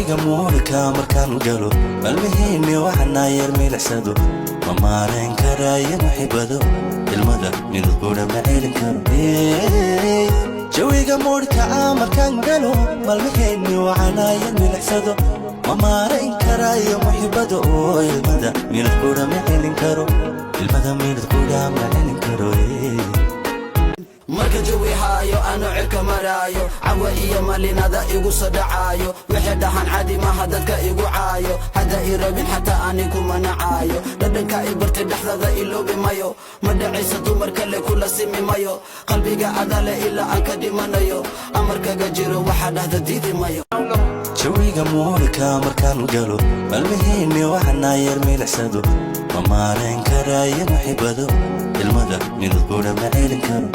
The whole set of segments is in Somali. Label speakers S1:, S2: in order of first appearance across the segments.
S1: jawiga muulka markaan galo balmihiinni waxana yarmi laxsado ma maareen karaayo muxibado ilmada mid qura ma celin karo jawiga muulka markaan galo balmihiinni waxana yarmi laxsado ma maareen karaayo muxibado ilmada mid qura ma celin karo ilmada mid qura ma celin karo
S2: marka jawi haayo ano cirka maraayo cawa iyo malinada igu sadacaayo wixii dhahan caadi maaha dadka igu caayo hadda i rabin xataa anigu manacaayo dhadhanka i bartay dhexdada iloobi mayo ma dhacaysa dumar kale kula simi mayo qalbiga adale ilaa aan ka dhimanayo amarkaga jiro waxaa dhahda diidi mayo
S1: jawiga muulka markaan galo balmihiinni waxana yarmi laxsado ma maareen karaayo muxibado ilmada mid qura ma celin karo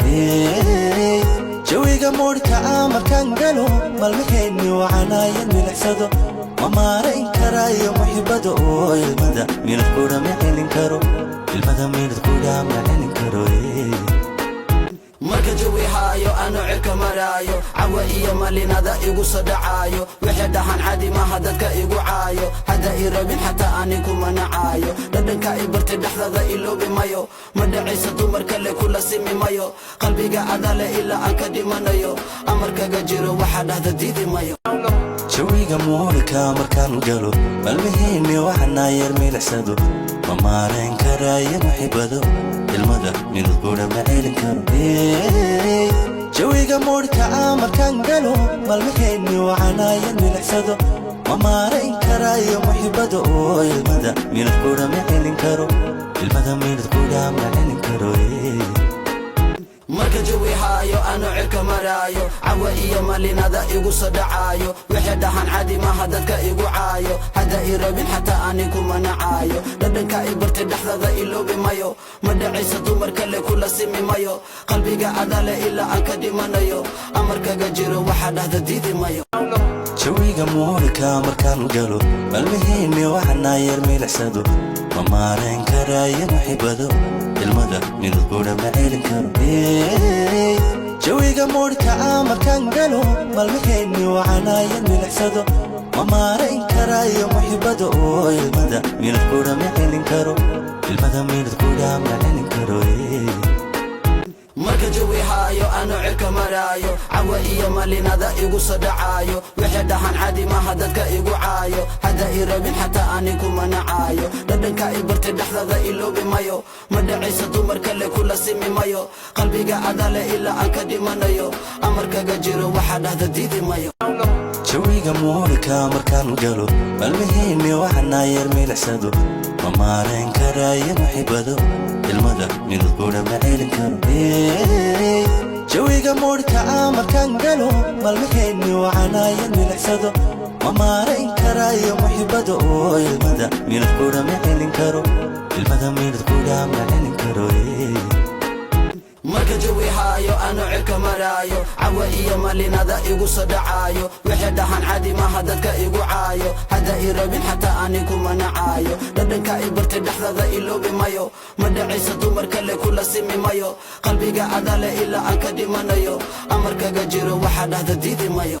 S1: jawiga muulka markaan galo balmihiinni waxana yarmi laxsado ma maareen karaayo muxibado ilmada mid qura ma celin karo ilmada mid qura ma celin karo
S2: marka jawi haayo ano cirka maraayo cawa iyo malinada igu sadacaayo wixii dhahan caadi maaha dadka igu caayo hadda i rabin xataa anigu manacaayo dhadhanka i bartay dhexdada iloobi mayo ma dhacaysa dumar kale kula simi mayo qalbiga adale ilaa aan ka dhimanayo amarkaga jiro waxaa dhahda diidi mayo
S1: jawiga muulka markaan galo balmihiinni waxana yarmi laxsado ma maareen karaayo muxibado ilmada mid qura ma celin karo jawiga muulka markaan galo balmihiinni waxana yarmi laxsado ma maareen karaayo muxibado ilmada mid qura ma celin karo ilmada mid qura ma celin karo
S2: marka jawi haayo ano cirka maraayo cawa iyo malinada igu sadacaayo wixii dhahan caadi maaha dadka igu caayo hadda i rabin xataa anigu manacaayo dhadhanka i bartay dhexdada iloobi mayo ma dhacaysa dumar kale kula simi mayo qalbiga adale ilaa aan ka dhimanayo amarkaga jiro waxaa dhahda diidi mayo
S1: jawiga muulka markaan galo balmihiinni waxana yarmi laxsado ma maareen karaayo muxibado ilmada mid qura ma celin karo jawiga muulka markaan galo balmihiinni waxana yarmi laxsado ma maareen karaayo muxibado ilmada mid qura ma celin karo ilmada mid qura ma celin karo
S2: marka jawi haayo ano cirka maraayo cawa iyo malinada igu sadacaayo wixii dhahan caadi maaha dadka igu caayo hadda i rabin xataa anigu manacaayo dhadhanka i bartay dhexdada iloobi mayo ma dhacaysa dumar kale kula simi mayo qalbiga adale ilaa aan ka dhimanayo amarkaga jiro waxaa dhahda diidi mayo
S1: jawiga muulka markaan galo balmihiinni waxana yarmi laxsado ma maareen karaayo muxibado ilmada mid qura ma celin karo jawiga muulka markaan galo balmihiinni waxana yarmi laxsado ma maareen karaayo muxibado ilmada mid qura ma celin karo ilmada mid qura ma celin karo
S2: marka jawi haayo ano cirka maraayo cawa iyo malinada igu sadacaayo wixii dhahan caadi maaha dadka igu caayo hadda i rabin xataa anigu manacaayo dhadhanka i bartay dhexdada iloobi mayo ma dhacaysa dumar kale kula simi mayo qalbiga adale ilaa aan ka dhimanayo amarkaga jiro waxaa dhahda diidi mayo